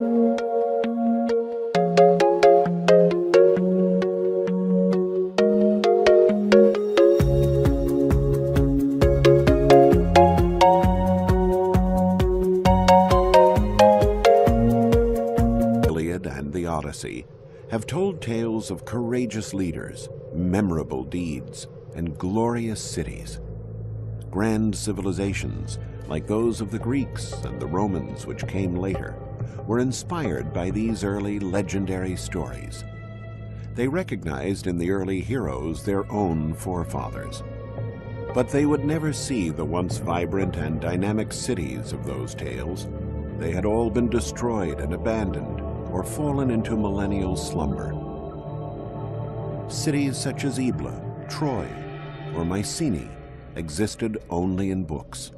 Iliad and the Odyssey have told tales of courageous leaders, memorable deeds, and glorious cities. Grand civilizations, like those of the Greeks and the Romans which came later, were inspired by these early legendary stories. They recognized in the early heroes their own forefathers. But they would never see the once vibrant and dynamic cities of those tales. They had all been destroyed and abandoned, or fallen into millennial slumber. Cities such as Ebla, Troy, or Mycenae existed only in books.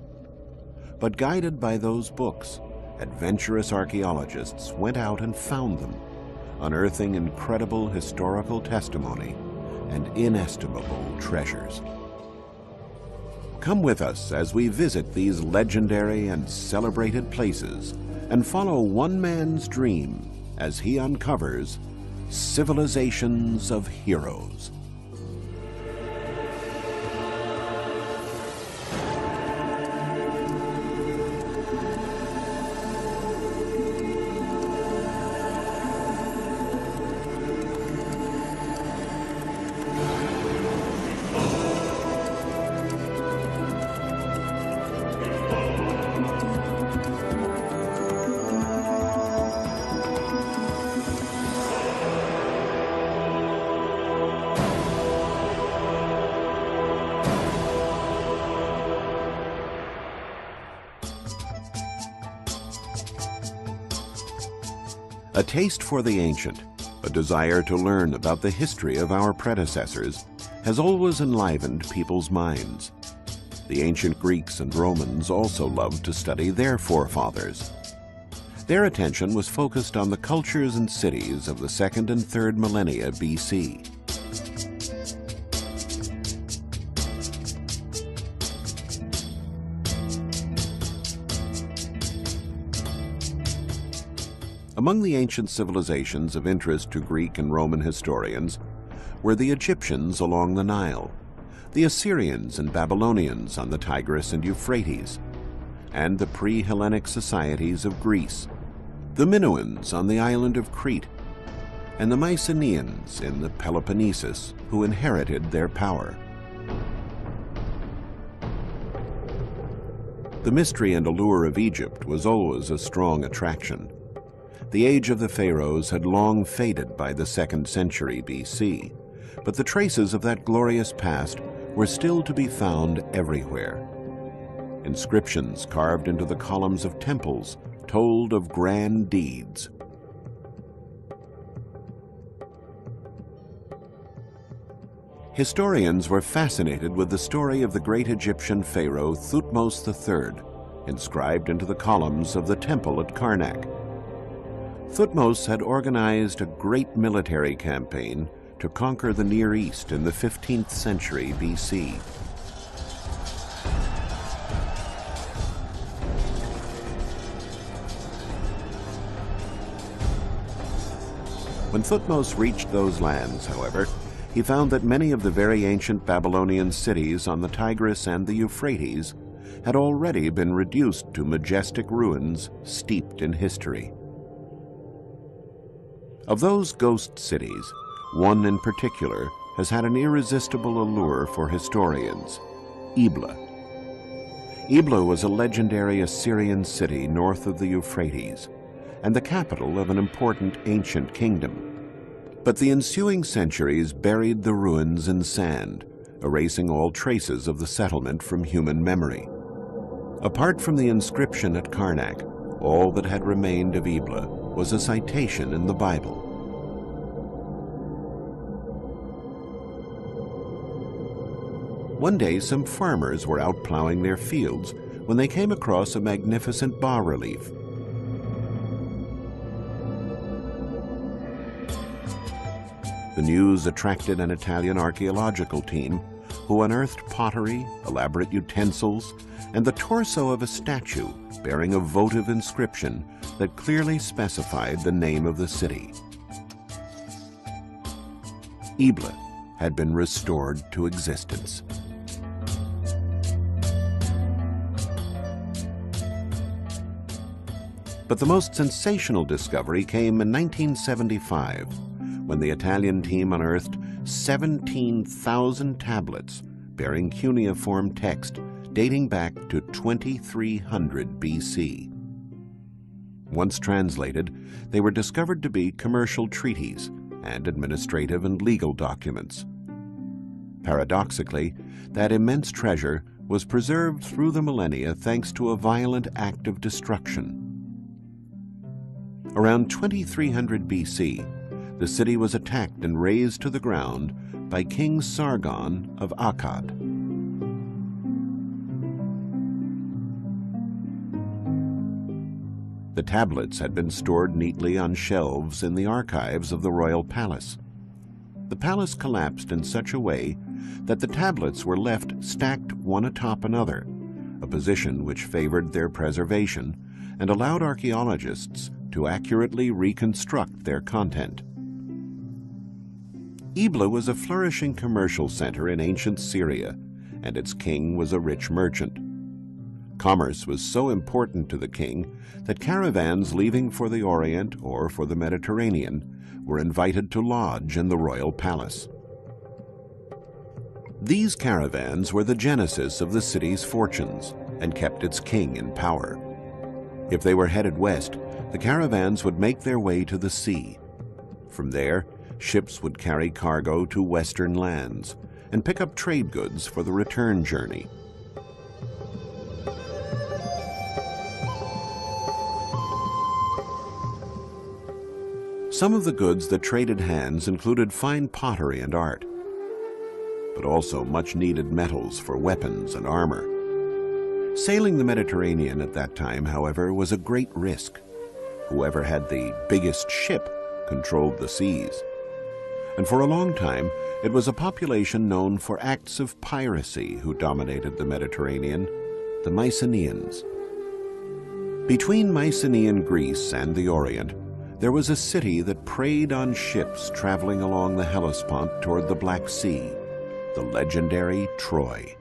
But guided by those books, adventurous archaeologists went out and found them, unearthing incredible historical testimony and inestimable treasures. Come with us as we visit these legendary and celebrated places and follow one man's dream as he uncovers civilizations of heroes. A taste for the ancient, a desire to learn about the history of our predecessors, has always enlivened people's minds. The ancient Greeks and Romans also loved to study their forefathers. Their attention was focused on the cultures and cities of the 2nd and 3rd millennia BC. Among the ancient civilizations of interest to Greek and Roman historians were the Egyptians along the Nile, the Assyrians and Babylonians on the Tigris and Euphrates, and the pre-Hellenic societies of Greece, the Minoans on the island of Crete, and the Mycenaeans in the Peloponnesus, who inherited their power. The mystery and allure of Egypt was always a strong attraction. The age of the pharaohs had long faded by the 2nd century BC, but the traces of that glorious past were still to be found everywhere. Inscriptions carved into the columns of temples told of grand deeds. Historians were fascinated with the story of the great Egyptian pharaoh Thutmose III, inscribed into the columns of the temple at Karnak. Thutmose had organized a great military campaign to conquer the Near East in the 15th century BC. When Thutmose reached those lands, however, he found that many of the very ancient Babylonian cities on the Tigris and the Euphrates had already been reduced to majestic ruins steeped in history. Of those ghost cities, one in particular has had an irresistible allure for historians: Ebla. Ebla was a legendary Assyrian city north of the Euphrates, and the capital of an important ancient kingdom. But the ensuing centuries buried the ruins in sand, erasing all traces of the settlement from human memory. Apart from the inscription at Karnak, all that had remained of Ebla was a citation in the Bible. One day, some farmers were out plowing their fields when they came across a magnificent bas-relief. The news attracted an Italian archaeological team who unearthed pottery, elaborate utensils, and the torso of a statue bearing a votive inscription that clearly specified the name of the city. Ebla had been restored to existence. But the most sensational discovery came in 1975, when the Italian team unearthed 17,000 tablets bearing cuneiform text dating back to 2300 BC. Once translated, they were discovered to be commercial treaties and administrative and legal documents. Paradoxically, that immense treasure was preserved through the millennia thanks to a violent act of destruction. Around 2300 BC, the city was attacked and razed to the ground by King Sargon of Akkad. The tablets had been stored neatly on shelves in the archives of the royal palace. The palace collapsed in such a way that the tablets were left stacked one atop another, a position which favored their preservation and allowed archaeologists to accurately reconstruct their content. Ebla was a flourishing commercial center in ancient Syria, and its king was a rich merchant. Commerce was so important to the king that caravans leaving for the Orient or for the Mediterranean were invited to lodge in the royal palace. These caravans were the genesis of the city's fortunes and kept its king in power. If they were headed west, the caravans would make their way to the sea. From there, ships would carry cargo to western lands and pick up trade goods for the return journey. Some of the goods that traded hands included fine pottery and art, but also much-needed metals for weapons and armor. Sailing the Mediterranean at that time, however, was a great risk. Whoever had the biggest ship controlled the seas. And for a long time, it was a population known for acts of piracy who dominated the Mediterranean, the Mycenaeans. Between Mycenaean Greece and the Orient, there was a city that preyed on ships traveling along the Hellespont toward the Black Sea, the legendary Troy.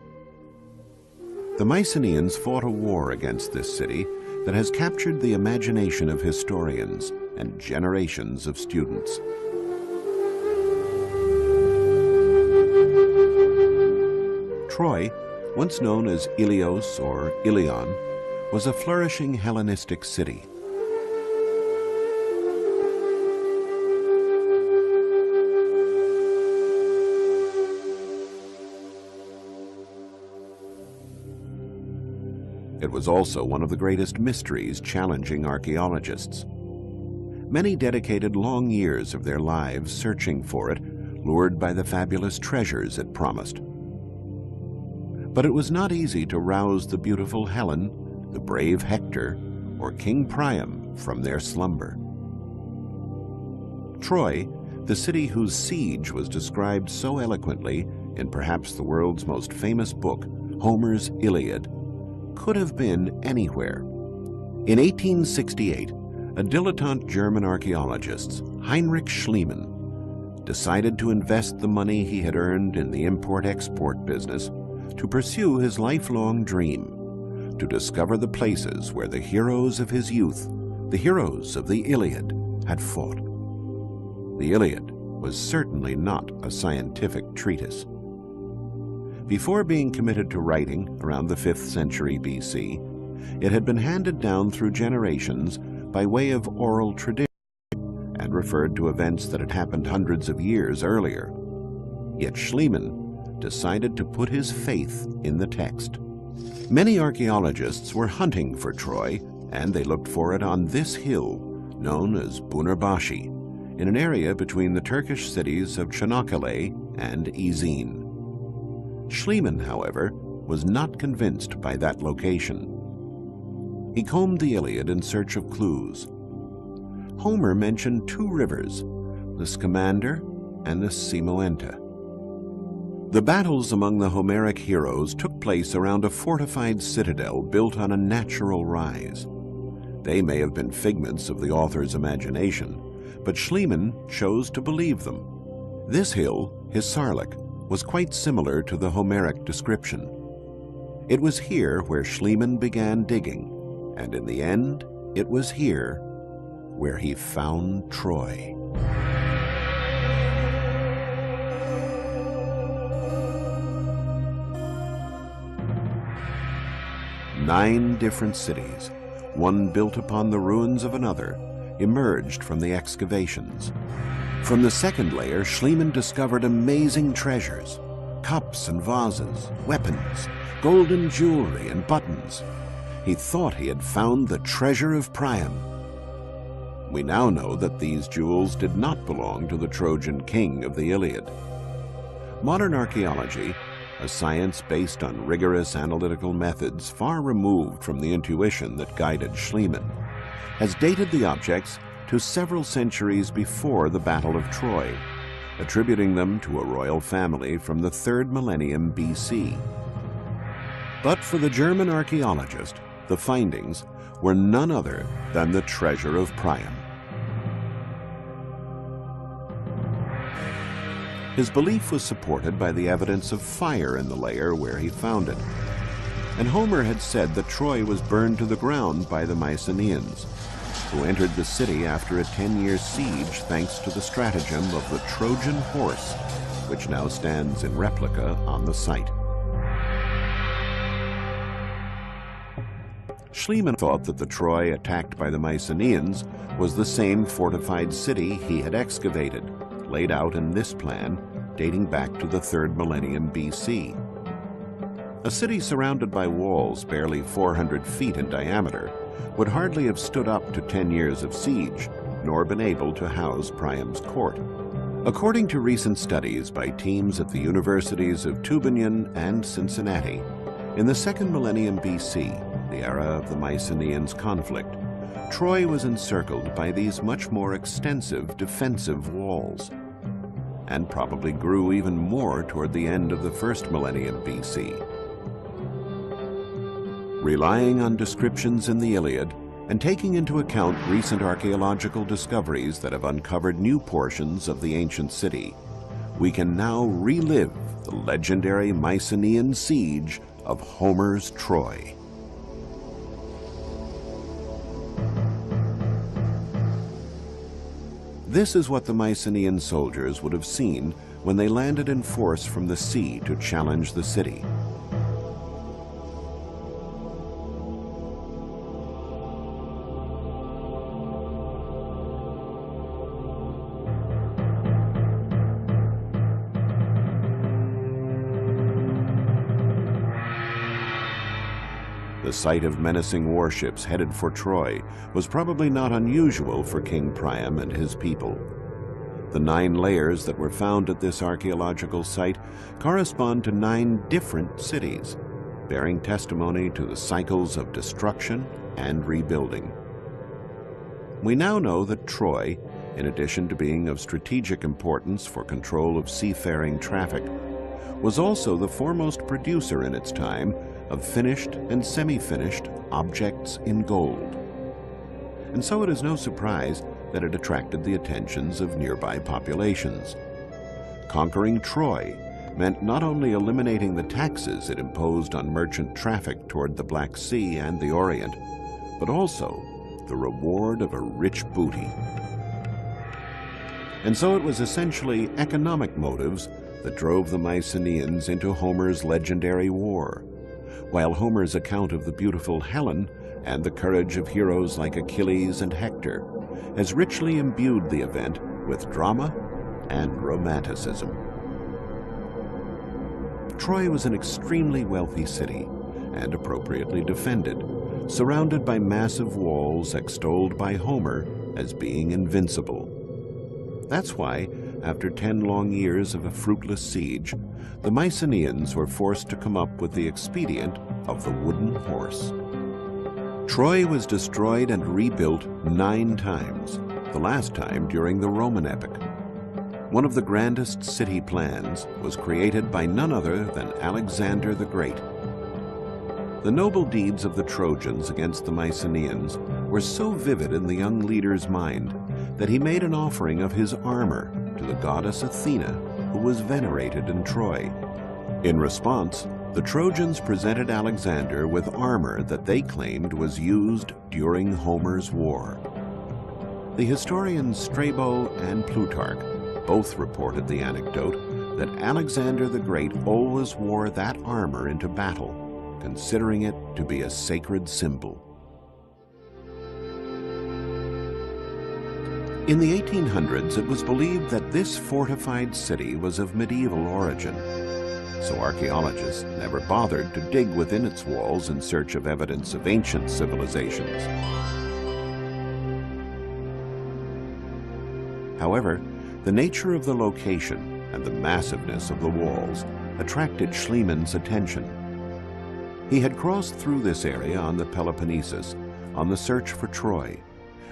The Mycenaeans fought a war against this city that has captured the imagination of historians and generations of students. Troy, once known as Ilios or Ilion, was a flourishing Hellenistic city. It was also one of the greatest mysteries challenging archaeologists. Many dedicated long years of their lives searching for it, lured by the fabulous treasures it promised. But it was not easy to rouse the beautiful Helen, the brave Hector, or King Priam from their slumber. Troy, the city whose siege was described so eloquently in perhaps the world's most famous book, Homer's Iliad, could have been anywhere. In 1868, a dilettante German archaeologist, Heinrich Schliemann, decided to invest the money he had earned in the import-export business to pursue his lifelong dream, to discover the places where the heroes of his youth, the heroes of the Iliad, had fought. The Iliad was certainly not a scientific treatise. Before being committed to writing around the 5th century BC, it had been handed down through generations by way of oral tradition and referred to events that had happened hundreds of years earlier. Yet Schliemann decided to put his faith in the text. Many archaeologists were hunting for Troy, and they looked for it on this hill, known as Bunarbashi, in an area between the Turkish cities of Çanakkale and Izin. Schliemann, however, was not convinced by that location. He combed the Iliad in search of clues. Homer mentioned two rivers, the Scamander and the Simoenta. The battles among the Homeric heroes took place around a fortified citadel built on a natural rise. They may have been figments of the author's imagination, but Schliemann chose to believe them. This hill, Hisarlik, was quite similar to the Homeric description. It was here where Schliemann began digging, and in the end, it was here where he found Troy. Nine different cities, one built upon the ruins of another, emerged from the excavations. From the second layer, Schliemann discovered amazing treasures, cups and vases, weapons, golden jewelry and buttons. He thought he had found the treasure of Priam. We now know that these jewels did not belong to the Trojan king of the Iliad. Modern archaeology, a science based on rigorous analytical methods far removed from the intuition that guided Schliemann, has dated the objects to several centuries before the Battle of Troy, attributing them to a royal family from the 3rd millennium BC. But for the German archaeologist, the findings were none other than the treasure of Priam. His belief was supported by the evidence of fire in the layer where he found it. And Homer had said that Troy was burned to the ground by the Mycenaeans, who entered the city after a 10-year siege thanks to the stratagem of the Trojan horse, which now stands in replica on the site. Schliemann thought that the Troy attacked by the Mycenaeans was the same fortified city he had excavated, laid out in this plan dating back to the 3rd millennium BC. A city surrounded by walls barely 400 feet in diameter would hardly have stood up to 10 years of siege, nor been able to house Priam's court. According to recent studies by teams at the universities of Tübingen and Cincinnati, in the 2nd millennium BC, the era of the Mycenaeans' conflict, Troy was encircled by these much more extensive defensive walls, and probably grew even more toward the end of the 1st millennium BC. Relying on descriptions in the Iliad and taking into account recent archaeological discoveries that have uncovered new portions of the ancient city, we can now relive the legendary Mycenaean siege of Homer's Troy. This is what the Mycenaean soldiers would have seen when they landed in force from the sea to challenge the city. The sight of menacing warships headed for Troy was probably not unusual for King Priam and his people. The 9 layers that were found at this archaeological site correspond to 9 different cities, bearing testimony to the cycles of destruction and rebuilding. We now know that Troy, in addition to being of strategic importance for control of seafaring traffic, was also the foremost producer in its time of finished and semi-finished objects in gold. And so it is no surprise that it attracted the attentions of nearby populations. Conquering Troy meant not only eliminating the taxes it imposed on merchant traffic toward the Black Sea and the Orient, but also the reward of a rich booty. And so it was essentially economic motives that drove the Mycenaeans into Homer's legendary war, while Homer's account of the beautiful Helen and the courage of heroes like Achilles and Hector has richly imbued the event with drama and romanticism. Troy was an extremely wealthy city and appropriately defended, surrounded by massive walls extolled by Homer as being invincible. That's why, after 10 long years of a fruitless siege, the Mycenaeans were forced to come up with the expedient of the wooden horse. Troy was destroyed and rebuilt 9 times, the last time during the Roman epoch. One of the grandest city plans was created by none other than Alexander the Great. The noble deeds of the Trojans against the Mycenaeans were so vivid in the young leader's mind that he made an offering of his armor to the goddess Athena, who was venerated in Troy. In response, the Trojans presented Alexander with armor that they claimed was used during Homer's war. The historians Strabo and Plutarch both reported the anecdote that Alexander the Great always wore that armor into battle, considering it to be a sacred symbol. In the 1800s, it was believed that this fortified city was of medieval origin, so archaeologists never bothered to dig within its walls in search of evidence of ancient civilizations. However, the nature of the location and the massiveness of the walls attracted Schliemann's attention. He had crossed through this area on the Peloponnesus on the search for Troy,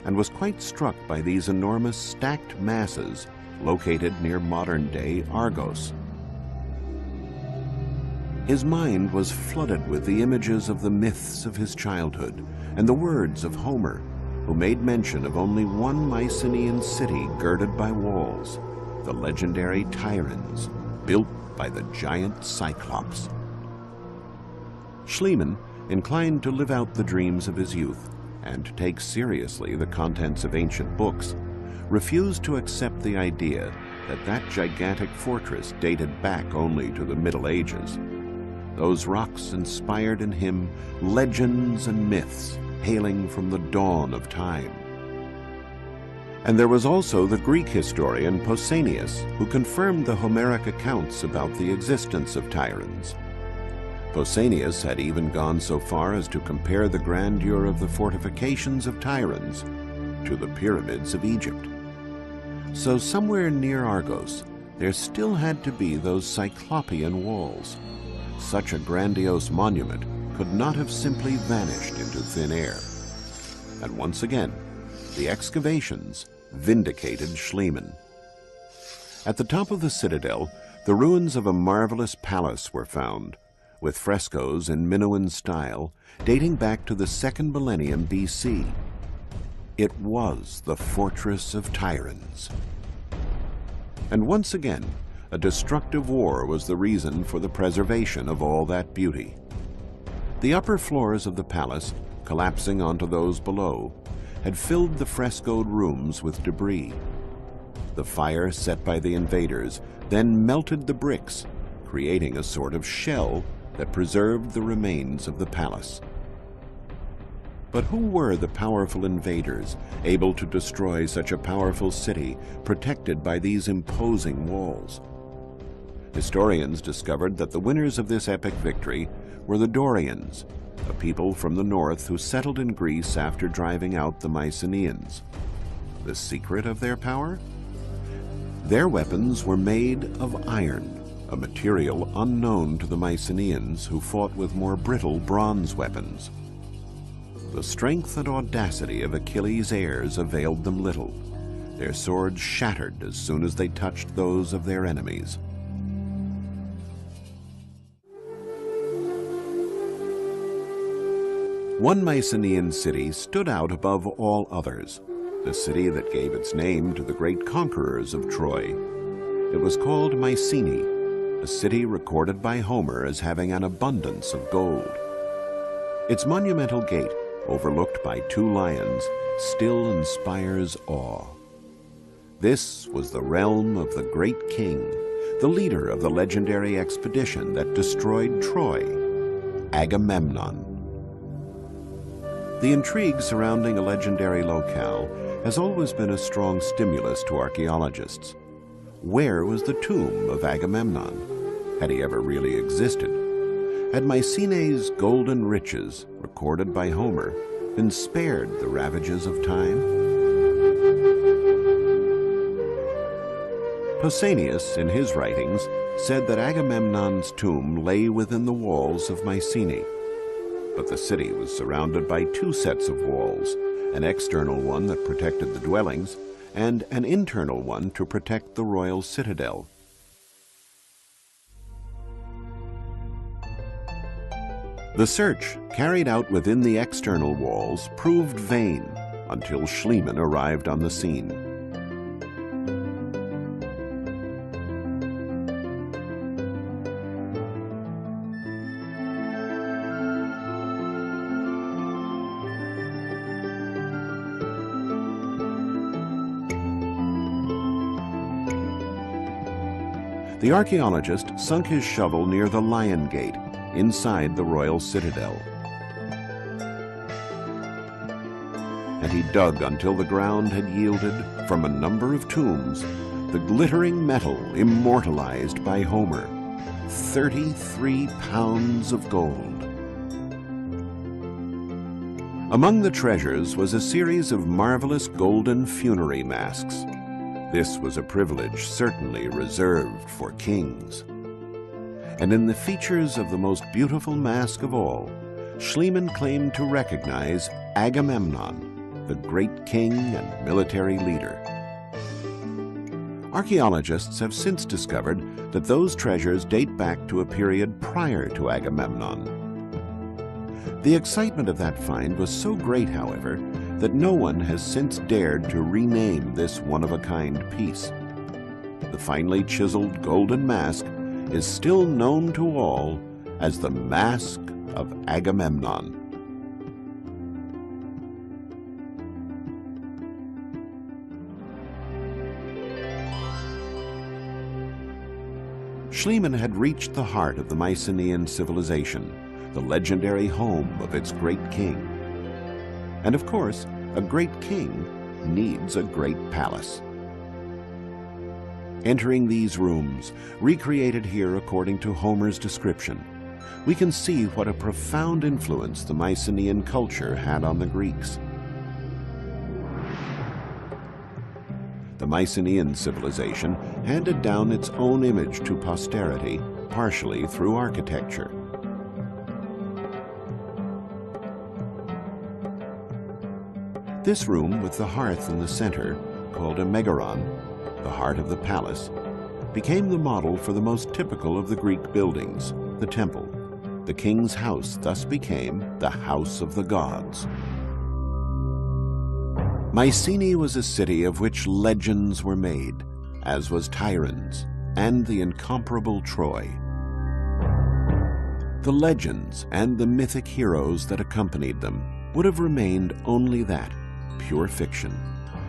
and was quite struck by these enormous stacked masses located near modern-day Argos. His mind was flooded with the images of the myths of his childhood and the words of Homer, who made mention of only one Mycenaean city girded by walls, the legendary Tiryns, built by the giant Cyclops. Schliemann, inclined to live out the dreams of his youth and to take seriously the contents of ancient books, refused to accept the idea that that gigantic fortress dated back only to the Middle Ages. Those rocks inspired in him legends and myths hailing from the dawn of time. And there was also the Greek historian Pausanias, who confirmed the Homeric accounts about the existence of Tiryns. Pausanias had even gone so far as to compare the grandeur of the fortifications of Tiryns to the pyramids of Egypt. So somewhere near Argos, there still had to be those Cyclopean walls. Such a grandiose monument could not have simply vanished into thin air. And once again, the excavations vindicated Schliemann. At the top of the citadel, the ruins of a marvelous palace were found, with frescoes in Minoan style dating back to the 2nd millennium BC. It was the Fortress of Tiryns. And once again, a destructive war was the reason for the preservation of all that beauty. The upper floors of the palace, collapsing onto those below, had filled the frescoed rooms with debris. The fire set by the invaders then melted the bricks, creating a sort of shell that preserved the remains of the palace. But who were the powerful invaders able to destroy such a powerful city protected by these imposing walls? Historians discovered that the winners of this epic victory were the Dorians, a people from the north who settled in Greece after driving out the Mycenaeans. The secret of their power? Their weapons were made of iron, a material unknown to the Mycenaeans, who fought with more brittle bronze weapons. The strength and audacity of Achilles' heirs availed them little. Their swords shattered as soon as they touched those of their enemies. One Mycenaean city stood out above all others, the city that gave its name to the great conquerors of Troy. It was called Mycenae, a city recorded by Homer as having an abundance of gold. Its monumental gate, overlooked by 2 lions, still inspires awe. This was the realm of the great king, the leader of the legendary expedition that destroyed Troy, Agamemnon. The intrigue surrounding a legendary locale has always been a strong stimulus to archaeologists. Where was the tomb of Agamemnon? Had he ever really existed? Had Mycenae's golden riches, recorded by Homer, been spared the ravages of time? Pausanias, in his writings, said that Agamemnon's tomb lay within the walls of Mycenae. But the city was surrounded by 2 sets of walls, an external one that protected the dwellings, and an internal one to protect the royal citadel. The search carried out within the external walls proved vain until Schliemann arrived on the scene. The archaeologist sunk his shovel near the Lion Gate, inside the royal citadel. And he dug until the ground had yielded, from a number of tombs, the glittering metal immortalized by Homer, 33 pounds of gold. Among the treasures was a series of marvelous golden funerary masks. This was a privilege certainly reserved for kings. And in the features of the most beautiful mask of all, Schliemann claimed to recognize Agamemnon, the great king and military leader. Archaeologists have since discovered that those treasures date back to a period prior to Agamemnon. The excitement of that find was so great, however, that no one has since dared to rename this one-of-a-kind piece. The finely chiseled golden mask is still known to all as the Mask of Agamemnon. Schliemann had reached the heart of the Mycenaean civilization, the legendary home of its great king. And of course, a great king needs a great palace. Entering these rooms, recreated here according to Homer's description, we can see what a profound influence the Mycenaean culture had on the Greeks. The Mycenaean civilization handed down its own image to posterity, partially through architecture. This room with the hearth in the center, called a megaron, the heart of the palace, became the model for the most typical of the Greek buildings, the temple. The king's house thus became the house of the gods. Mycenae was a city of which legends were made, as was Tiryns and the incomparable Troy. The legends and the mythic heroes that accompanied them would have remained only that, pure fiction,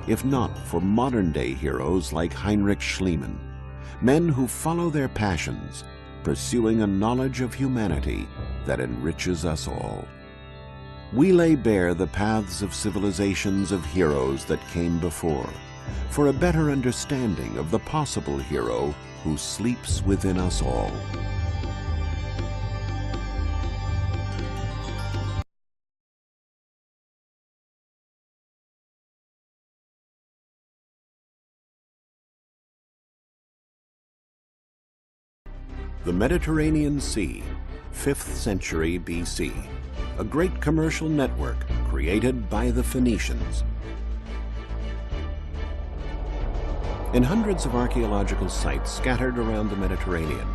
if not for modern-day heroes like Heinrich Schliemann, men who follow their passions, pursuing a knowledge of humanity that enriches us all. We lay bare the paths of civilizations of heroes that came before, for a better understanding of the possible hero who sleeps within us all. The Mediterranean Sea, 5th century BC, a great commercial network created by the Phoenicians. In hundreds of archaeological sites scattered around the Mediterranean,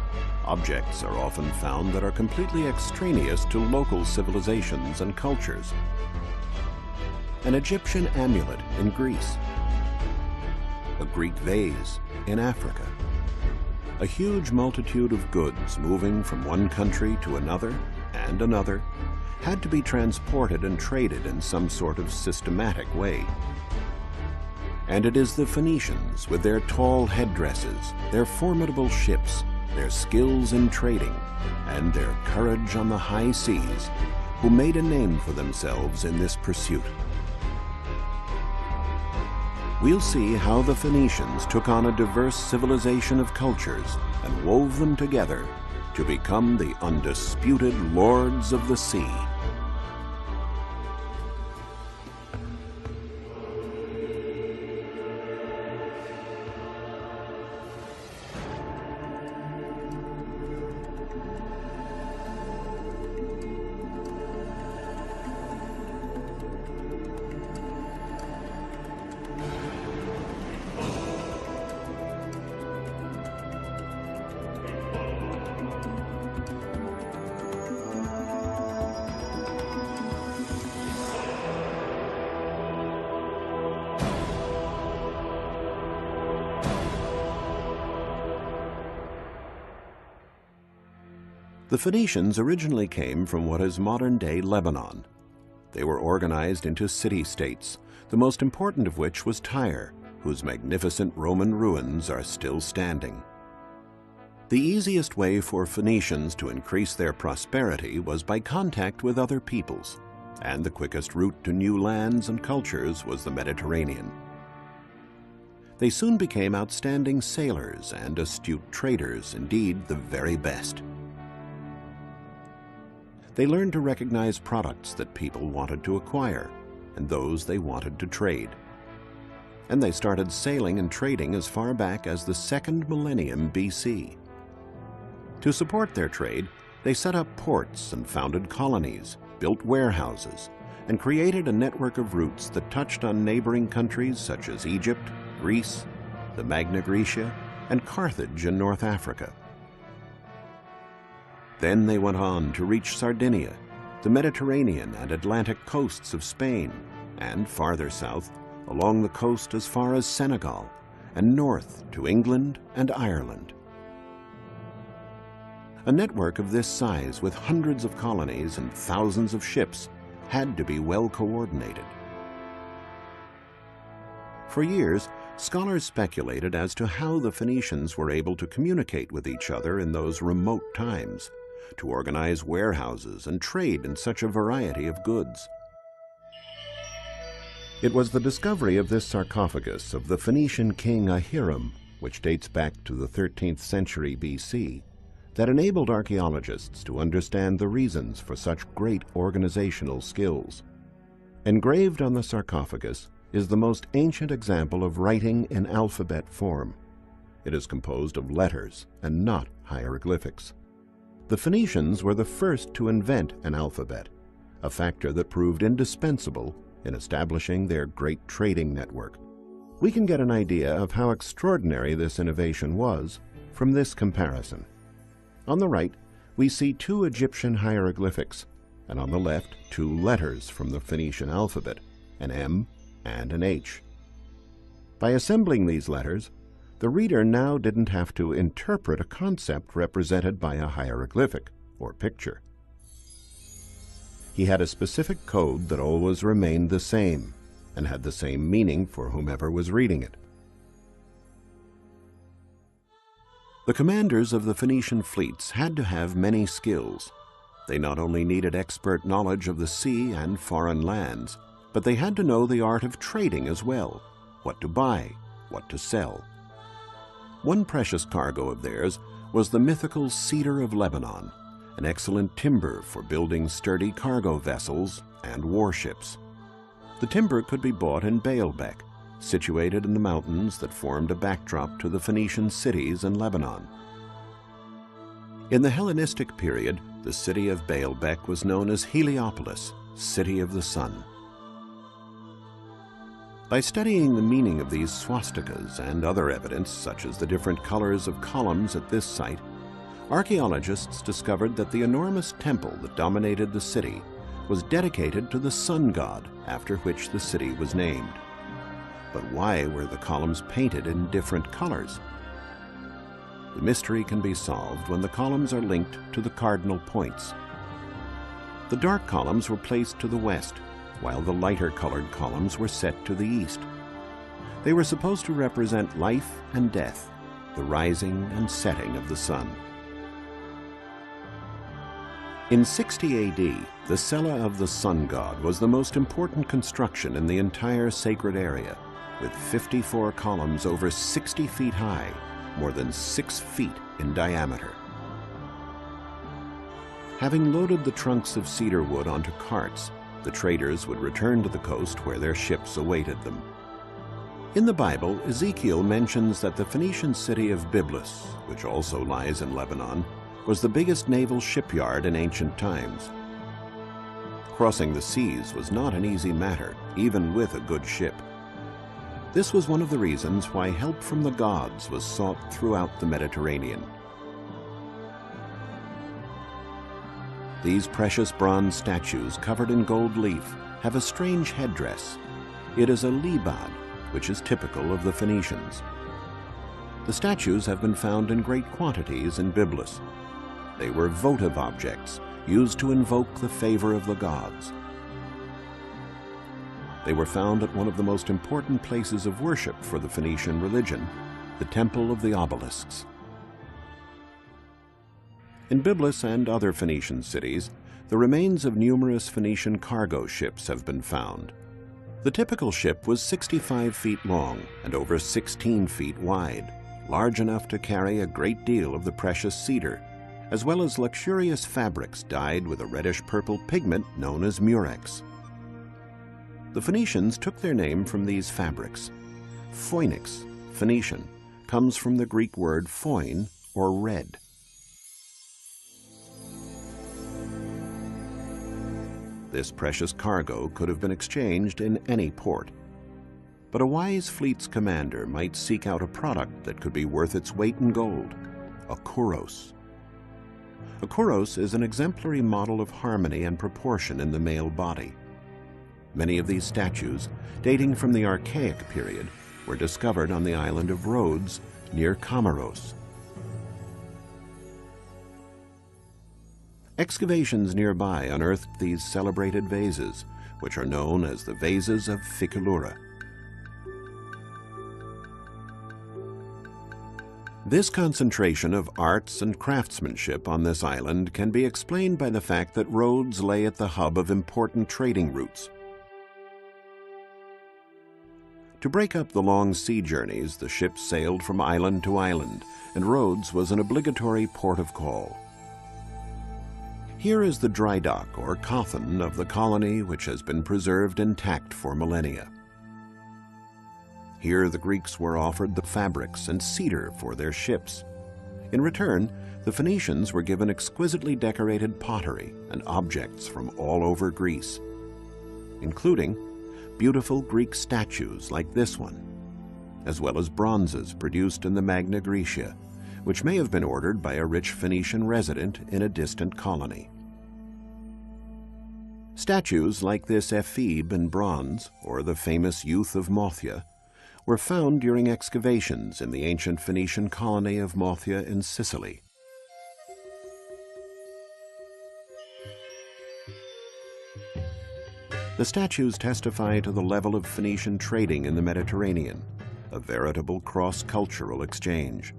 objects are often found that are completely extraneous to local civilizations and cultures. An Egyptian amulet in Greece, a Greek vase in Africa, a huge multitude of goods moving from one country to another and another had to be transported and traded in some sort of systematic way. And it is the Phoenicians, with their tall headdresses, their formidable ships, their skills in trading, and their courage on the high seas, who made a name for themselves in this pursuit. We'll see how the Phoenicians took on a diverse civilization of cultures and wove them together to become the undisputed lords of the sea. The Phoenicians originally came from what is modern-day Lebanon. They were organized into city-states, the most important of which was Tyre, whose magnificent Roman ruins are still standing. The easiest way for Phoenicians to increase their prosperity was by contact with other peoples, and the quickest route to new lands and cultures was the Mediterranean. They soon became outstanding sailors and astute traders, indeed the very best. They learned to recognize products that people wanted to acquire and those they wanted to trade. And they started sailing and trading as far back as the 2nd millennium BC. To support their trade, they set up ports and founded colonies, built warehouses, and created a network of routes that touched on neighboring countries such as Egypt, Greece, the Magna Graecia, and Carthage in North Africa. Then they went on to reach Sardinia, the Mediterranean and Atlantic coasts of Spain, and farther south, along the coast as far as Senegal, and north to England and Ireland. A network of this size with hundreds of colonies and thousands of ships had to be well coordinated. For years, scholars speculated as to how the Phoenicians were able to communicate with each other in those remote times, to organize warehouses and trade in such a variety of goods. It was the discovery of this sarcophagus of the Phoenician king Ahiram, which dates back to the 13th century BC, that enabled archaeologists to understand the reasons for such great organizational skills. Engraved on the sarcophagus is the most ancient example of writing in alphabet form. It is composed of letters and not hieroglyphics. The Phoenicians were the first to invent an alphabet, a factor that proved indispensable in establishing their great trading network. We can get an idea of how extraordinary this innovation was from this comparison. On the right, we see 2 Egyptian hieroglyphics, and on the left, 2 letters from the Phoenician alphabet, an M and an H. By assembling these letters, the reader now didn't have to interpret a concept represented by a hieroglyphic or picture. He had a specific code that always remained the same and had the same meaning for whomever was reading it. The commanders of the Phoenician fleets had to have many skills. They not only needed expert knowledge of the sea and foreign lands, but they had to know the art of trading as well, what to buy, what to sell. One precious cargo of theirs was the mythical cedar of Lebanon, an excellent timber for building sturdy cargo vessels and warships. The timber could be bought in Baalbek, situated in the mountains that formed a backdrop to the Phoenician cities in Lebanon. In the Hellenistic period, the city of Baalbek was known as Heliopolis, City of the Sun. By studying the meaning of these swastikas and other evidence, such as the different colors of columns at this site, archaeologists discovered that the enormous temple that dominated the city was dedicated to the sun god, after which the city was named. But why were the columns painted in different colors? The mystery can be solved when the columns are linked to the cardinal points. The dark columns were placed to the west, while the lighter colored columns were set to the east. They were supposed to represent life and death, the rising and setting of the sun. In 60 AD, the Cella of the sun god was the most important construction in the entire sacred area, with 54 columns over 60 feet high, more than 6 feet in diameter. Having loaded the trunks of cedar wood onto carts, the traders would return to the coast where their ships awaited them. In the Bible, Ezekiel mentions that the Phoenician city of Byblus, which also lies in Lebanon, was the biggest naval shipyard in ancient times. Crossing the seas was not an easy matter, even with a good ship. This was one of the reasons why help from the gods was sought throughout the Mediterranean. These precious bronze statues covered in gold leaf have a strange headdress. It is a libad, which is typical of the Phoenicians. The statues have been found in great quantities in Byblus. They were votive objects used to invoke the favor of the gods. They were found at one of the most important places of worship for the Phoenician religion, the Temple of the Obelisks. In Byblus and other Phoenician cities, the remains of numerous Phoenician cargo ships have been found. The typical ship was 65 feet long and over 16 feet wide, large enough to carry a great deal of the precious cedar, as well as luxurious fabrics dyed with a reddish-purple pigment known as murex. The Phoenicians took their name from these fabrics. Phoenix, Phoenician, comes from the Greek word phoin, or red. This precious cargo could have been exchanged in any port. But a wise fleet's commander might seek out a product that could be worth its weight in gold, a kouros. A kouros is an exemplary model of harmony and proportion in the male body. Many of these statues, dating from the Archaic period, were discovered on the island of Rhodes near Comoros. Excavations nearby unearthed these celebrated vases, which are known as the vases of Phikylura. This concentration of arts and craftsmanship on this island can be explained by the fact that Rhodes lay at the hub of important trading routes. To break up the long sea journeys, the ships sailed from island to island, and Rhodes was an obligatory port of call. Here is the dry dock, or Kothan, of the colony, which has been preserved intact for millennia. Here the Greeks were offered the fabrics and cedar for their ships. In return, the Phoenicians were given exquisitely decorated pottery and objects from all over Greece, including beautiful Greek statues like this one, as well as bronzes produced in the Magna Graecia, which may have been ordered by a rich Phoenician resident in a distant colony. Statues like this ephebe in bronze, or the famous Youth of Mothia, were found during excavations in the ancient Phoenician colony of Mothia in Sicily. The statues testify to the level of Phoenician trading in the Mediterranean, a veritable cross-cultural exchange.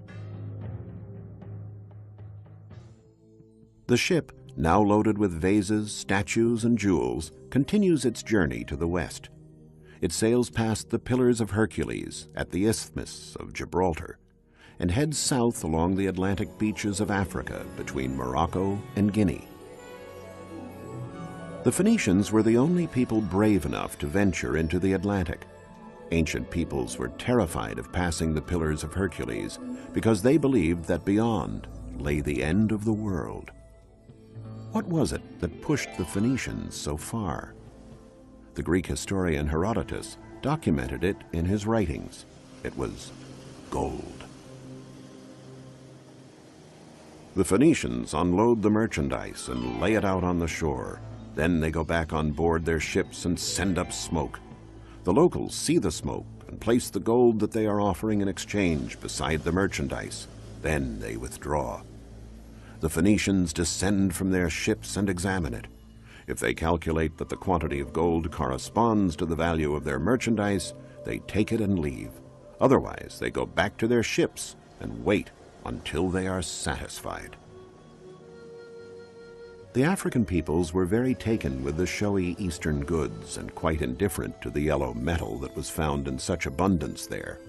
The ship, now loaded with vases, statues, and jewels, continues its journey to the west. It sails past the Pillars of Hercules at the Isthmus of Gibraltar and heads south along the Atlantic beaches of Africa between Morocco and Guinea. The Phoenicians were the only people brave enough to venture into the Atlantic. Ancient peoples were terrified of passing the Pillars of Hercules because they believed that beyond lay the end of the world. What was it that pushed the Phoenicians so far? The Greek historian Herodotus documented it in his writings. It was gold. The Phoenicians unload the merchandise and lay it out on the shore. Then they go back on board their ships and send up smoke. The locals see the smoke and place the gold that they are offering in exchange beside the merchandise. Then they withdraw. The Phoenicians descend from their ships and examine it. If they calculate that the quantity of gold corresponds to the value of their merchandise, they take it and leave. Otherwise, they go back to their ships and wait until they are satisfied. The African peoples were very taken with the showy Eastern goods and quite indifferent to the yellow metal that was found in such abundance there.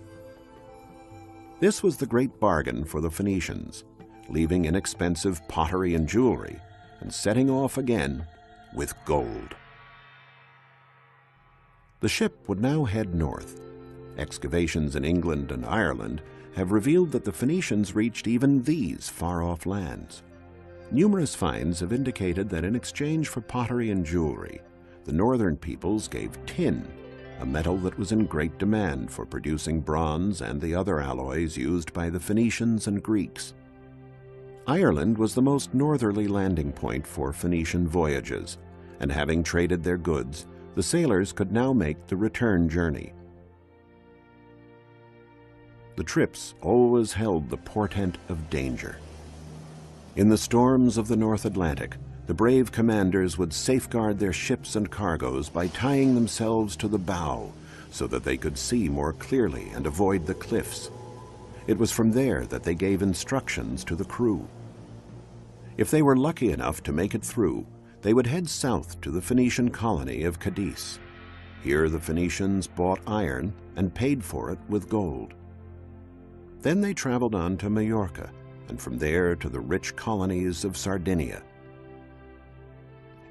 This was the great bargain for the Phoenicians, leaving inexpensive pottery and jewelry and setting off again with gold. The ship would now head north. Excavations in England and Ireland have revealed that the Phoenicians reached even these far-off lands. Numerous finds have indicated that in exchange for pottery and jewelry, the northern peoples gave tin, a metal that was in great demand for producing bronze and the other alloys used by the Phoenicians and Greeks. Ireland was the most northerly landing point for Phoenician voyages, and having traded their goods, the sailors could now make the return journey. The trips always held the portent of danger. In the storms of the North Atlantic, the brave commanders would safeguard their ships and cargoes by tying themselves to the bow so that they could see more clearly and avoid the cliffs. It was from there that they gave instructions to the crew. If they were lucky enough to make it through, they would head south to the Phoenician colony of Cadiz. Here the Phoenicians bought iron and paid for it with gold. Then they traveled on to Majorca, and from there to the rich colonies of Sardinia.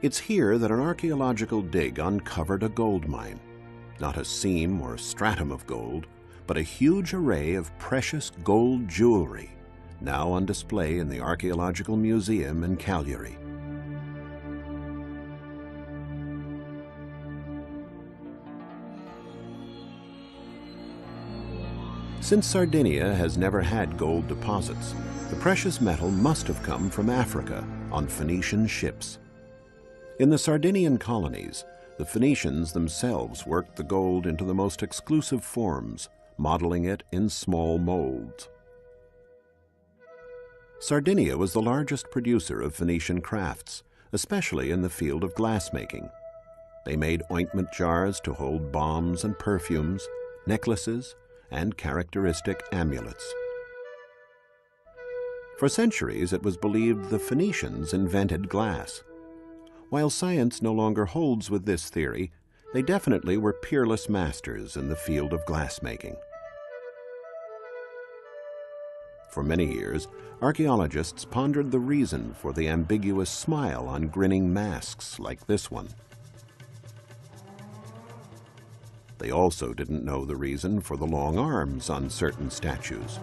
It's here that an archaeological dig uncovered a gold mine, not a seam or stratum of gold, but a huge array of precious gold jewelry, now on display in the Archaeological Museum in Cagliari. Since Sardinia has never had gold deposits, the precious metal must have come from Africa on Phoenician ships. In the Sardinian colonies, the Phoenicians themselves worked the gold into the most exclusive forms, modeling it in small molds. Sardinia was the largest producer of Phoenician crafts, especially in the field of glassmaking. They made ointment jars to hold balms and perfumes, necklaces, and characteristic amulets. For centuries, it was believed the Phoenicians invented glass. While science no longer holds with this theory, they definitely were peerless masters in the field of glassmaking. For many years, archaeologists pondered the reason for the ambiguous smile on grinning masks like this one. They also didn't know the reason for the long arms on certain statues.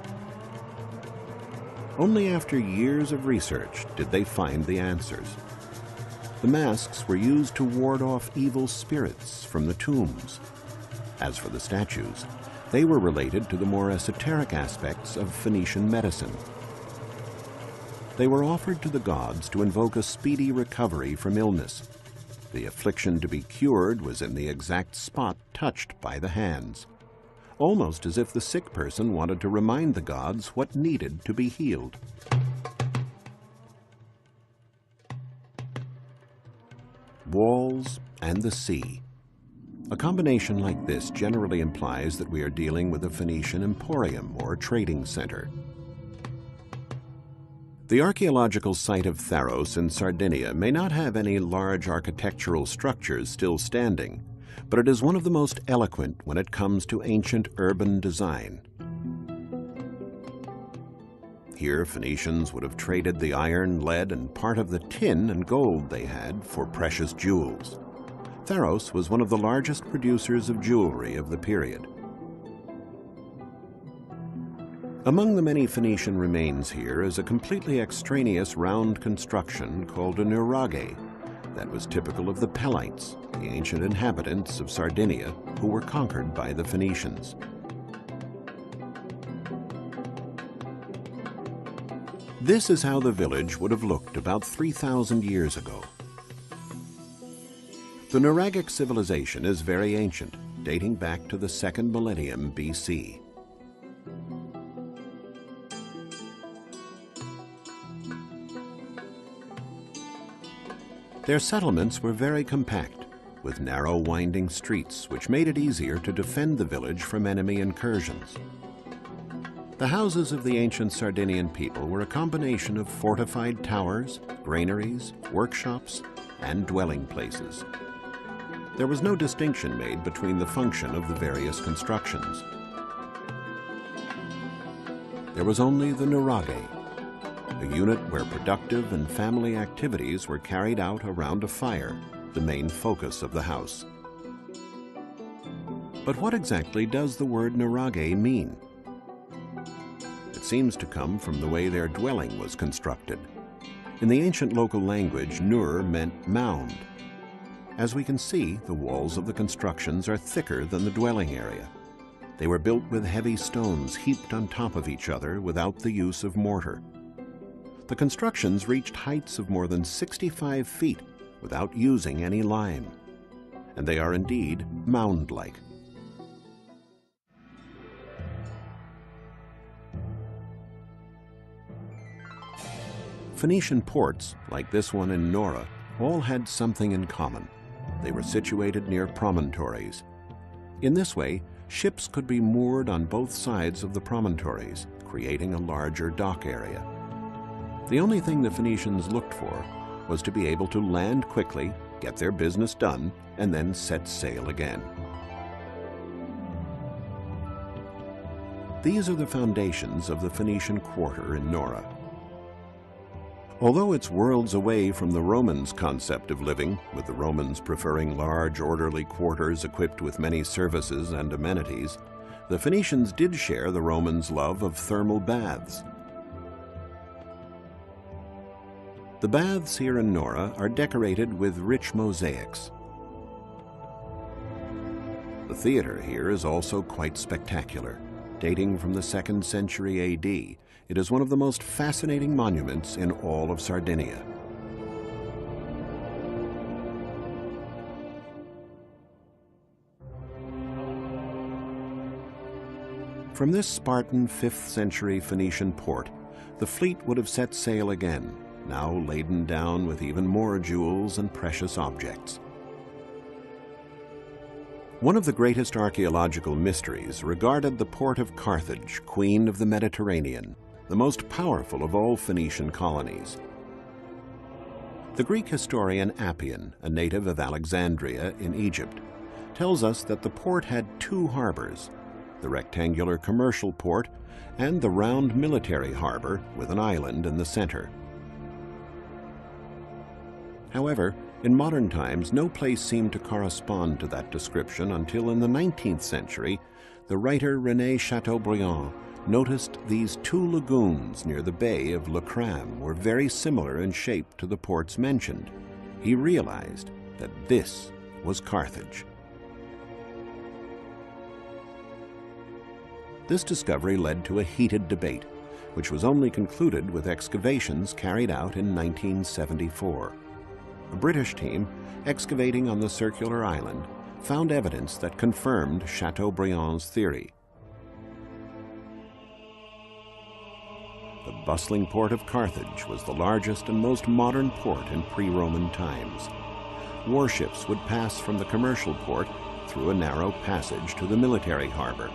Only after years of research did they find the answers. The masks were used to ward off evil spirits from the tombs. As for the statues, they were related to the more esoteric aspects of Phoenician medicine. They were offered to the gods to invoke a speedy recovery from illness. The affliction to be cured was in the exact spot touched by the hands, almost as if the sick person wanted to remind the gods what needed to be healed. Walls and the sea. A combination like this generally implies that we are dealing with a Phoenician emporium or trading center. The archaeological site of Tharos in Sardinia may not have any large architectural structures still standing, but it is one of the most eloquent when it comes to ancient urban design. Here, Phoenicians would have traded the iron, lead, and part of the tin and gold they had for precious jewels. Tharos was one of the largest producers of jewelry of the period. Among the many Phoenician remains here is a completely extraneous round construction called a nuraghe that was typical of the Pelites, the ancient inhabitants of Sardinia who were conquered by the Phoenicians. This is how the village would have looked about 3,000 years ago. The Nuragic civilization is very ancient, dating back to the 2nd millennium BC. Their settlements were very compact, with narrow winding streets which made it easier to defend the village from enemy incursions. The houses of the ancient Sardinian people were a combination of fortified towers, granaries, workshops, and dwelling places. There was no distinction made between the function of the various constructions. There was only the nuraghe, a unit where productive and family activities were carried out around a fire, the main focus of the house. But what exactly does the word nuraghe mean? It seems to come from the way their dwelling was constructed. In the ancient local language, nur meant mound. As we can see, the walls of the constructions are thicker than the dwelling area. They were built with heavy stones heaped on top of each other without the use of mortar. The constructions reached heights of more than 65 feet without using any lime, and they are indeed mound-like. Phoenician ports, like this one in Nora, all had something in common. They were situated near promontories. In this way, ships could be moored on both sides of the promontories, creating a larger dock area. The only thing the Phoenicians looked for was to be able to land quickly, get their business done, and then set sail again. These are the foundations of the Phoenician quarter in Nora. Although it's worlds away from the Romans' concept of living, with the Romans preferring large, orderly quarters equipped with many services and amenities, the Phoenicians did share the Romans' love of thermal baths. The baths here in Nora are decorated with rich mosaics. The theater here is also quite spectacular. Dating from the 2nd century AD, it is one of the most fascinating monuments in all of Sardinia. From this Spartan 5th century Phoenician port, the fleet would have set sail again, now laden down with even more jewels and precious objects. One of the greatest archaeological mysteries regarded the port of Carthage, Queen of the Mediterranean, the most powerful of all Phoenician colonies. The Greek historian Appian, a native of Alexandria in Egypt, tells us that the port had 2 harbors, the rectangular commercial port and the round military harbor with an island in the center. However, in modern times, no place seemed to correspond to that description until in the 19th century, the writer René Chateaubriand noticed these 2 lagoons near the bay of Le Cram were very similar in shape to the ports mentioned. He realized that this was Carthage. This discovery led to a heated debate, which was only concluded with excavations carried out in 1974. A British team, excavating on the circular island, found evidence that confirmed Chateaubriand's theory. The bustling port of Carthage was the largest and most modern port in pre-Roman times. Warships would pass from the commercial port through a narrow passage to the military harbor.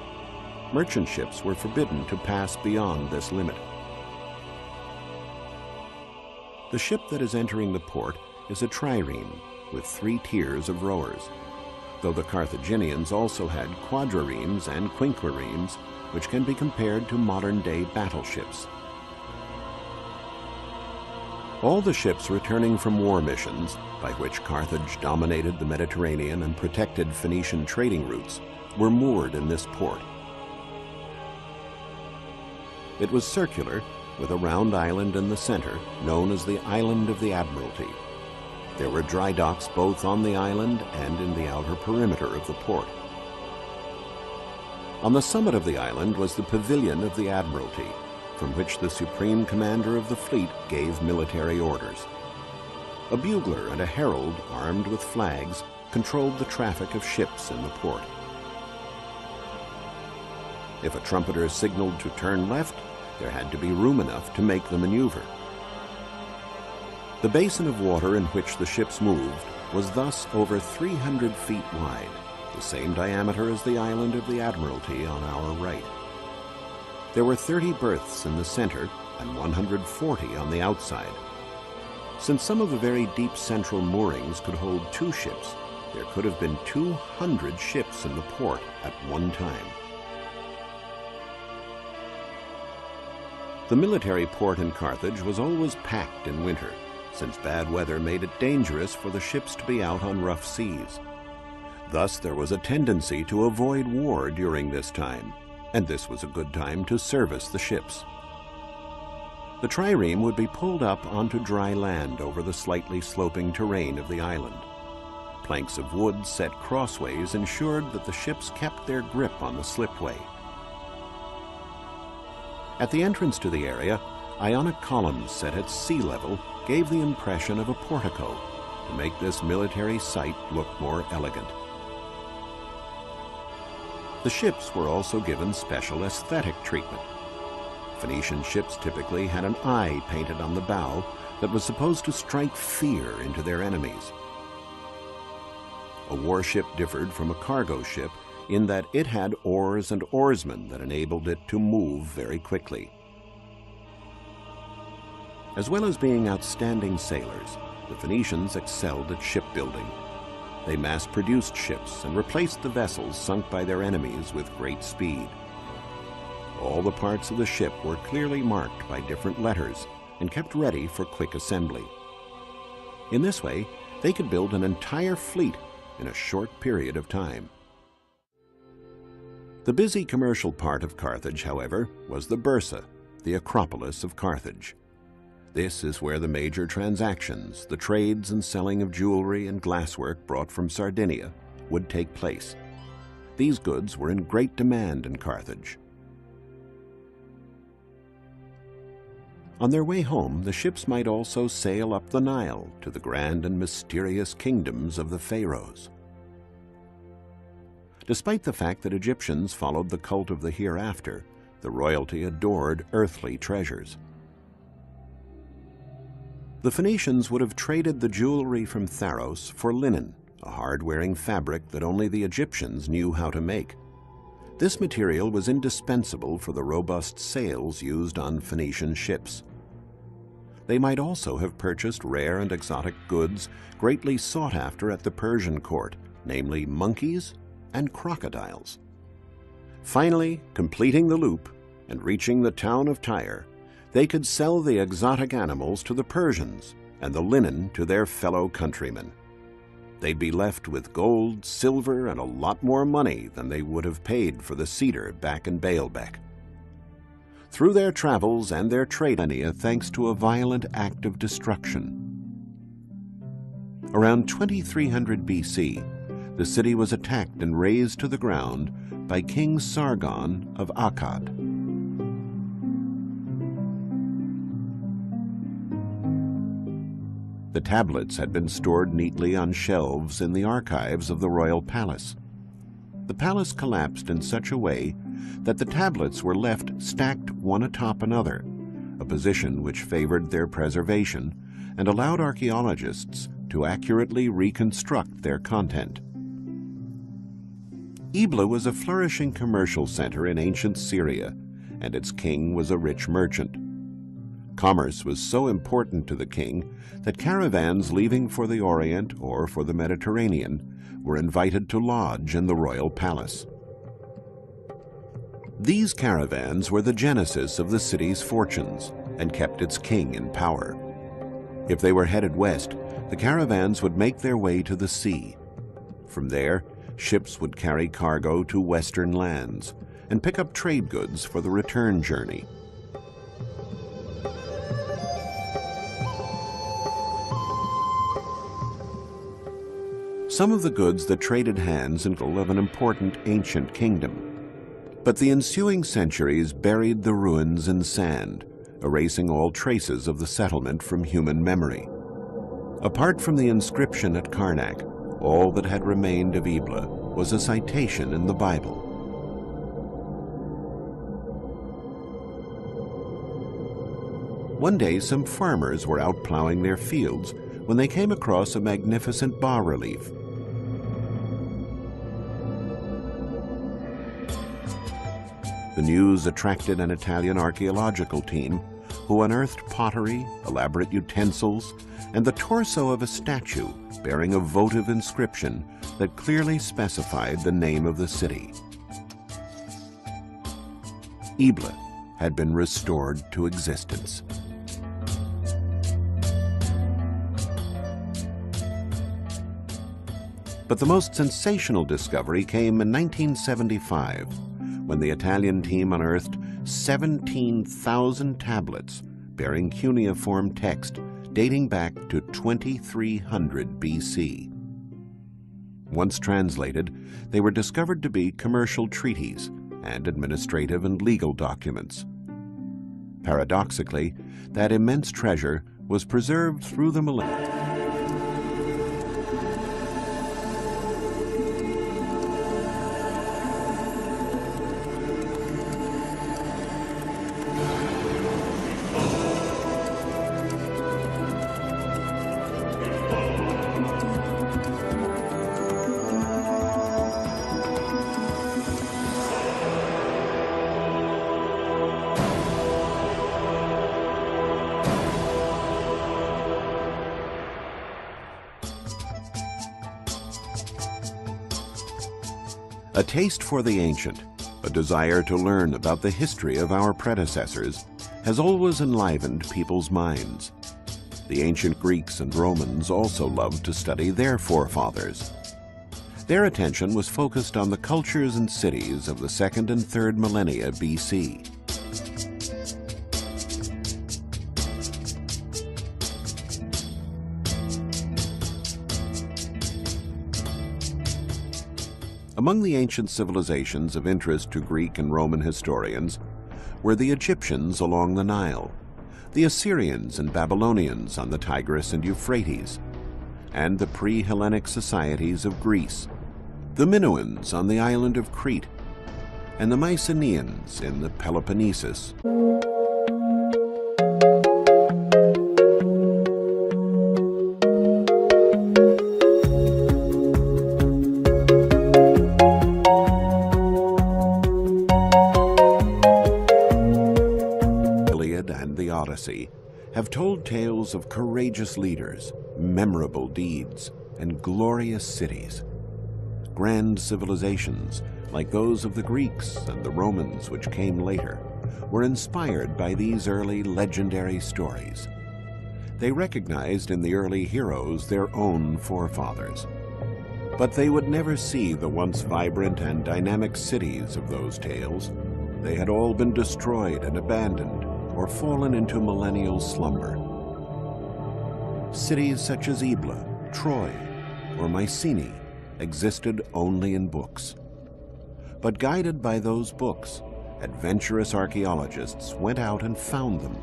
Merchant ships were forbidden to pass beyond this limit. The ship that is entering the port is a trireme with 3 tiers of rowers, though the Carthaginians also had quadriremes and quinquiremes, which can be compared to modern-day battleships. All the ships returning from war missions, by which Carthage dominated the Mediterranean and protected Phoenician trading routes, were moored in this port. It was circular, with a round island in the center, known as the Island of the Admiralty. There were dry docks both on the island and in the outer perimeter of the port. On the summit of the island was the Pavilion of the Admiralty, from which the supreme commander of the fleet gave military orders. A bugler and a herald, armed with flags, controlled the traffic of ships in the port. If a trumpeter signaled to turn left, there had to be room enough to make the maneuver. The basin of water in which the ships moved was thus over 300 feet wide, the same diameter as the Island of the Admiralty on our right. There were 30 berths in the center and 140 on the outside. Since some of the very deep central moorings could hold 2 ships, there could have been 200 ships in the port at one time. The military port in Carthage was always packed in winter, since bad weather made it dangerous for the ships to be out on rough seas. Thus, there was a tendency to avoid war during this time, and this was a good time to service the ships. The trireme would be pulled up onto dry land over the slightly sloping terrain of the island. Planks of wood set crossways ensured that the ships kept their grip on the slipway. At the entrance to the area, Ionic columns set at sea level gave the impression of a portico to make this military site look more elegant. The ships were also given special aesthetic treatment. Phoenician ships typically had an eye painted on the bow that was supposed to strike fear into their enemies. A warship differed from a cargo ship in that it had oars and oarsmen that enabled it to move very quickly. As well as being outstanding sailors, the Phoenicians excelled at shipbuilding. They mass-produced ships and replaced the vessels sunk by their enemies with great speed. All the parts of the ship were clearly marked by different letters and kept ready for quick assembly. In this way, they could build an entire fleet in a short period of time. The busy commercial part of Carthage, however, was the Bursa, the Acropolis of Carthage. This is where the major transactions, the trades and selling of jewelry and glasswork brought from Sardinia, would take place. These goods were in great demand in Carthage. On their way home, the ships might also sail up the Nile to the grand and mysterious kingdoms of the pharaohs. Despite the fact that Egyptians followed the cult of the hereafter, the royalty adored earthly treasures. The Phoenicians would have traded the jewelry from Pharos for linen, a hard-wearing fabric that only the Egyptians knew how to make. This material was indispensable for the robust sails used on Phoenician ships. They might also have purchased rare and exotic goods greatly sought after at the Persian court, namely monkeys and crocodiles. Finally, completing the loop and reaching the town of Tyre, they could sell the exotic animals to the Persians and the linen to their fellow countrymen. They'd be left with gold, silver, and a lot more money than they would have paid for the cedar back in Baalbek. Through their travels and their trade, thanks to a violent act of destruction. Around 2300 BC, the city was attacked and razed to the ground by King Sargon of Akkad. The tablets had been stored neatly on shelves in the archives of the royal palace. The palace collapsed in such a way that the tablets were left stacked one atop another, a position which favored their preservation and allowed archaeologists to accurately reconstruct their content. Ebla was a flourishing commercial center in ancient Syria, and its king was a rich merchant. Commerce was so important to the king that caravans leaving for the Orient or for the Mediterranean were invited to lodge in the royal palace. These caravans were the genesis of the city's fortunes and kept its king in power. If they were headed west, the caravans would make their way to the sea. From there, ships would carry cargo to western lands and pick up trade goods for the return journey. Some of the goods that traded hands in of an important ancient kingdom. But the ensuing centuries buried the ruins in sand, erasing all traces of the settlement from human memory. Apart from the inscription at Karnak, all that had remained of Ebla was a citation in the Bible. One day, some farmers were out plowing their fields when they came across a magnificent bas-relief. The news attracted an Italian archaeological team who unearthed pottery, elaborate utensils, and the torso of a statue bearing a votive inscription that clearly specified the name of the city. Ebla had been restored to existence. But the most sensational discovery came in 1975, when the Italian team unearthed 17,000 tablets bearing cuneiform text dating back to 2300 BC. Once translated, they were discovered to be commercial treaties and administrative and legal documents. Paradoxically, that immense treasure was preserved through the millennia. A taste for the ancient, a desire to learn about the history of our predecessors, has always enlivened people's minds. The ancient Greeks and Romans also loved to study their forefathers. Their attention was focused on the cultures and cities of the 2nd and 3rd millennia BC. Among the ancient civilizations of interest to Greek and Roman historians were the Egyptians along the Nile, the Assyrians and Babylonians on the Tigris and Euphrates, and the pre-Hellenic societies of Greece, the Minoans on the island of Crete, and the Mycenaeans in the Peloponnesus. And the Odyssey have told tales of courageous leaders, memorable deeds, and glorious cities. Grand civilizations, like those of the Greeks and the Romans which came later, were inspired by these early legendary stories. They recognized in the early heroes their own forefathers. But they would never see the once vibrant and dynamic cities of those tales. They had all been destroyed and abandoned, or fallen into millennial slumber. Cities such as Ebla, Troy, or Mycenae existed only in books. But guided by those books, adventurous archaeologists went out and found them,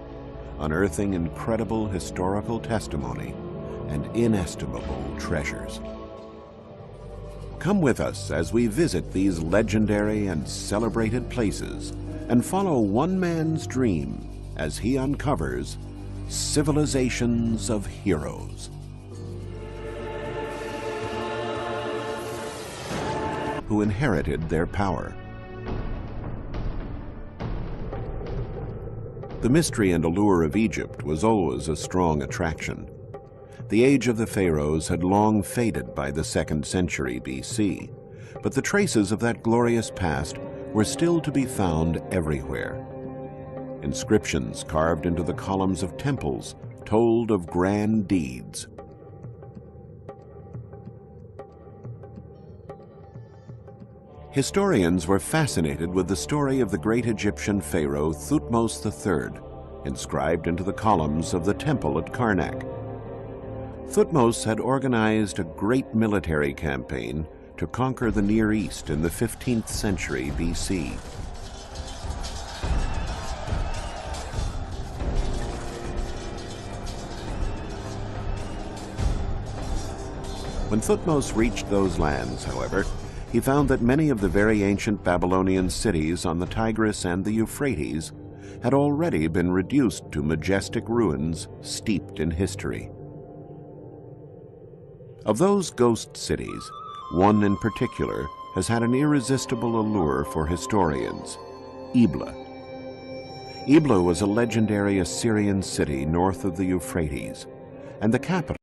unearthing incredible historical testimony and inestimable treasures. Come with us as we visit these legendary and celebrated places and follow one man's dream as he uncovers civilizations of heroes who inherited their power. The mystery and allure of Egypt was always a strong attraction. The age of the pharaohs had long faded by the 2nd century BC, but the traces of that glorious past were still to be found everywhere. Inscriptions carved into the columns of temples told of grand deeds. Historians were fascinated with the story of the great Egyptian pharaoh Thutmose III, inscribed into the columns of the temple at Karnak. Thutmose had organized a great military campaign to conquer the Near East in the 15th century BC. When Thutmose reached those lands, however, he found that many of the very ancient Babylonian cities on the Tigris and the Euphrates had already been reduced to majestic ruins steeped in history. Of those ghost cities, one in particular has had an irresistible allure for historians: Ebla. Ebla was a legendary Assyrian city north of the Euphrates, and the capital